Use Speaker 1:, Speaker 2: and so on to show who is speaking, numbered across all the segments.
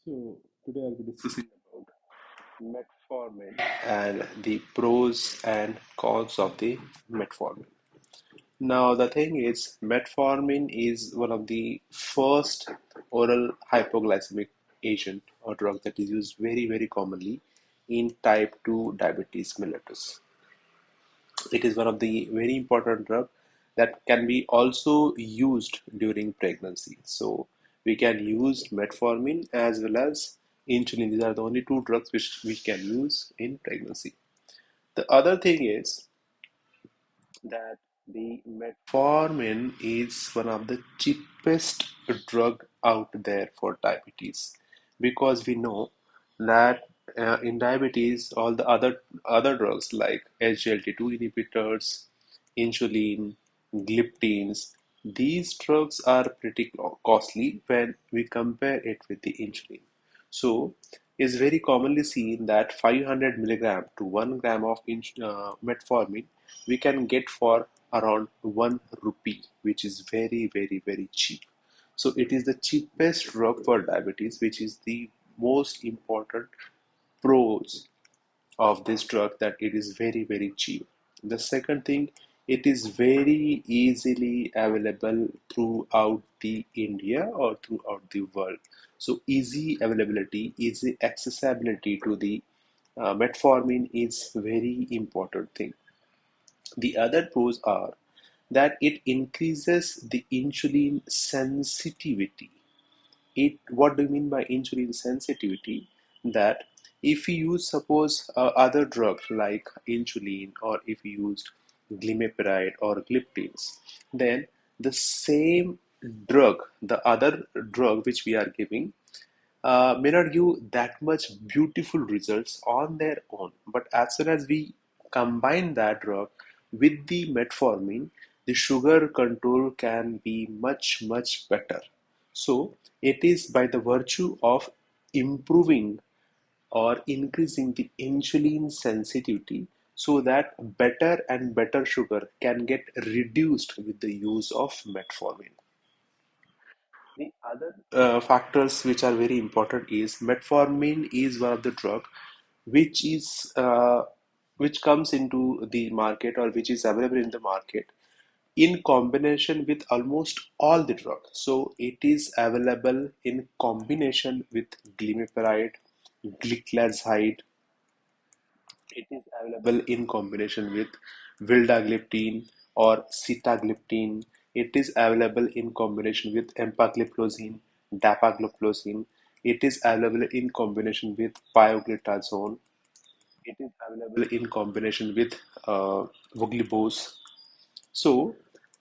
Speaker 1: So today I'll be discussing about metformin and the pros and cons of the metformin. Now the thing is, metformin is one of the first oral hypoglycemic agent or drug that is used very commonly in type 2 diabetes mellitus. It is one of the very important drug that can be also used during pregnancy. So we can use metformin as well as insulin. These are the only two drugs which we can use in pregnancy. The other thing is that the metformin is one of the cheapest drug out there for diabetes, because we know that in diabetes all the other drugs like SGLT2 inhibitors, insulin, gliptins, these drugs are pretty costly when we compare it with the insulin. So it's very commonly seen that 500 milligram to 1 gram of metformin we can get for around 1 rupee, which is very cheap. So it is the cheapest drug for diabetes, which is the most important pros of this drug, that it is very cheap. The second thing, it is very easily available throughout the India or throughout the world. So easy availability, easy accessibility to the metformin is very important thing. The other pros are that it increases the insulin sensitivity. It, what do you mean by insulin sensitivity? That if you use, suppose, other drugs like insulin, or if you used glimepiride or gliptins, then the same drug, the other drug which we are giving, may not give that much beautiful results on their own. But as soon as we combine that drug with the metformin, the sugar control can be much better. So it is by the virtue of improving or increasing the insulin sensitivity, so that better and better sugar can get reduced with the use of metformin. The other factors which are very important is metformin is one of the drug which is which comes into the market, or which is available in the market in combination with almost all the drugs. So it is available in combination with glimepiride, gliclazide. It is available in combination with vildagliptin or sitagliptin. It is available in combination with empagliflozin, dapagliflozin. It is available in combination with pioglitazone. It is available in combination with voglibose. So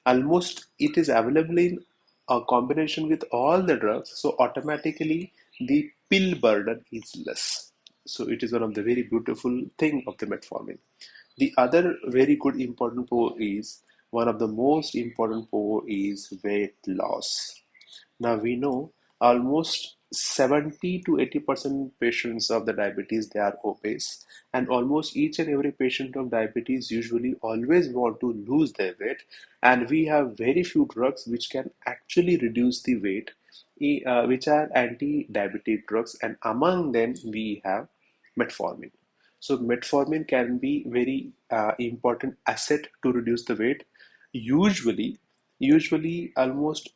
Speaker 1: almost it is available in a combination with all the drugs. So automatically the pill burden is less. So it is one of the very beautiful thing of the metformin. The other very good important pro is, one of the most important pro is weight loss. Now we know almost 70 to 80% patients of the diabetes, they are obese, and almost each and every patient of diabetes usually always want to lose their weight, and we have very few drugs which can actually reduce the weight, which are anti-diabetic drugs, and among them we have metformin. So metformin can be very important asset to reduce the weight. Usually almost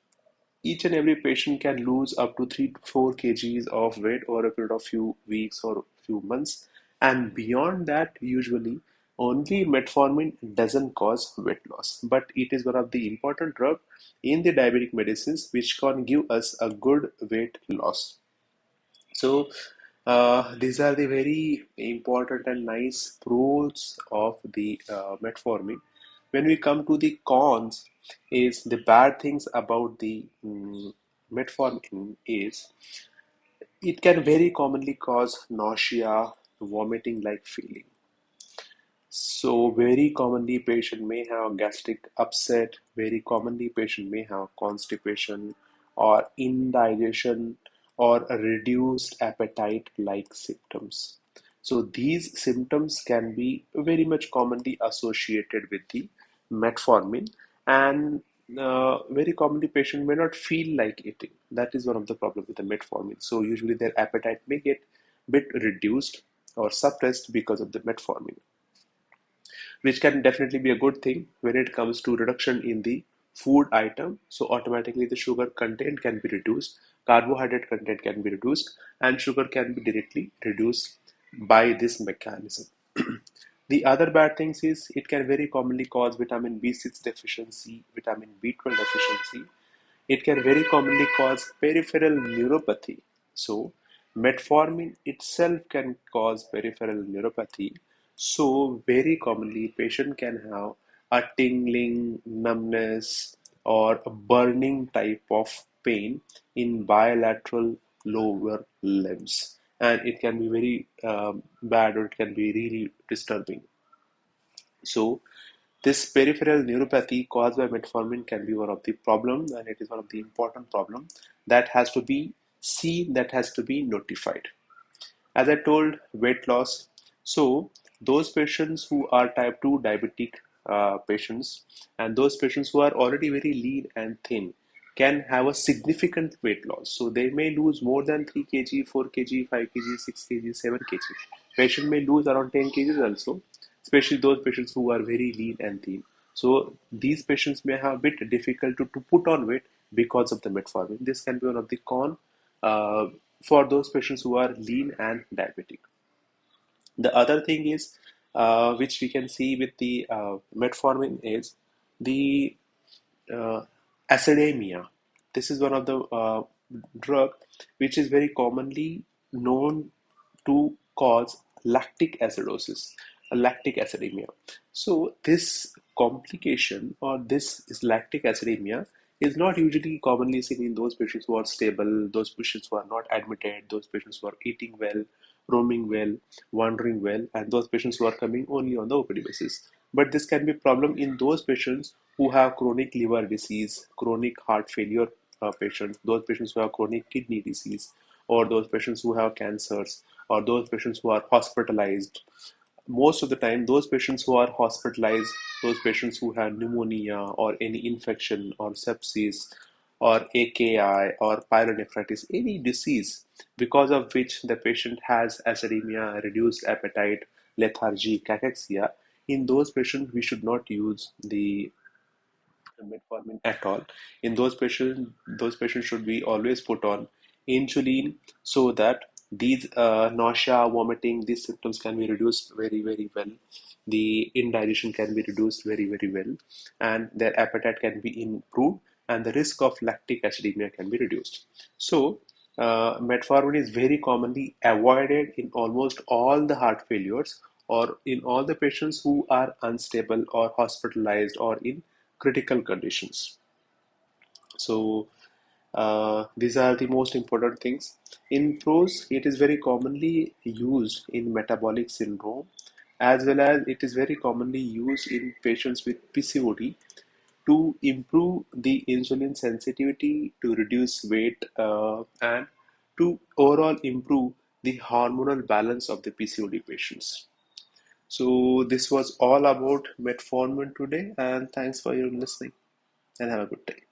Speaker 1: each and every patient can lose up to 3 to 4 kgs of weight over a period of few weeks or few months. And beyond that, usually only metformin doesn't cause weight loss. But it is one of the important drug in the diabetic medicines which can give us a good weight loss. So these are the very important and nice pros of the metformin. When we come to the cons, is the bad things about the metformin is it can very commonly cause nausea, vomiting like feeling. So very commonly patient may have gastric upset, very commonly patient may have constipation or indigestion or a reduced appetite like symptoms. So these symptoms can be very much commonly associated with the metformin, and very commonly patient may not feel like eating. That is one of the problems with the metformin. So usually their appetite may get bit reduced or suppressed because of the metformin, which can definitely be a good thing when it comes to reduction in the food item. So automatically the sugar content can be reduced, carbohydrate content can be reduced, and sugar can be directly reduced by this mechanism. The other bad things is it can very commonly cause vitamin B6 deficiency, vitamin B12 deficiency. It can very commonly cause peripheral neuropathy. So, metformin itself can cause peripheral neuropathy. So, very commonly, patient can have a tingling, numbness, or a burning type of pain in bilateral lower limbs, and it can be very bad, or it can be really disturbing. So, this peripheral neuropathy caused by metformin can be one of the problems, and it is one of the important problem that has to be seen, that has to be notified. As I told, weight loss. So those patients who are type 2 diabetic patients, and those patients who are already very lean and thin, can have a significant weight loss. So they may lose more than 3 kg, 4 kg, 5 kg, 6 kg, 7 kg. Patient may lose around 10 kg also, especially those patients who are very lean and thin. So these patients may have a bit difficult to put on weight because of the metformin. This can be one of the con uh, for those patients who are lean and diabetic. The other thing is, which we can see with the metformin, is the uh, acidemia. This is one of the drug which is very commonly known to cause lactic acidosis, lactic acidemia. So this complication, or this is lactic acidemia, is not usually commonly seen in those patients who are stable, those patients who are not admitted, those patients who are eating well, roaming well, wandering well, and those patients who are coming only on the OPD basis. But this can be a problem in those patients who have chronic liver disease, chronic heart failure patients, those patients who have chronic kidney disease, or those patients who have cancers, or those patients who are hospitalized. Most of the time, those patients who are hospitalized, those patients who have pneumonia or any infection or sepsis or AKI or pyelonephritis, any disease because of which the patient has acidemia, reduced appetite, lethargy, cachexia, in those patients we should not use the metformin at all. In those patients should be always put on insulin so that these nausea, vomiting, these symptoms can be reduced very, very well. The indigestion can be reduced very, very well, and their appetite can be improved, and the risk of lactic acidemia can be reduced. So, metformin is very commonly avoided in almost all the heart failures, or in all the patients who are unstable or hospitalized or in critical conditions. So these are the most important things. In prose, it is very commonly used in metabolic syndrome, as well as it is very commonly used in patients with PCOD to improve the insulin sensitivity, to reduce weight, and to overall improve the hormonal balance of the PCOD patients. So this was all about metformin today, and thanks for your listening, and have a good day.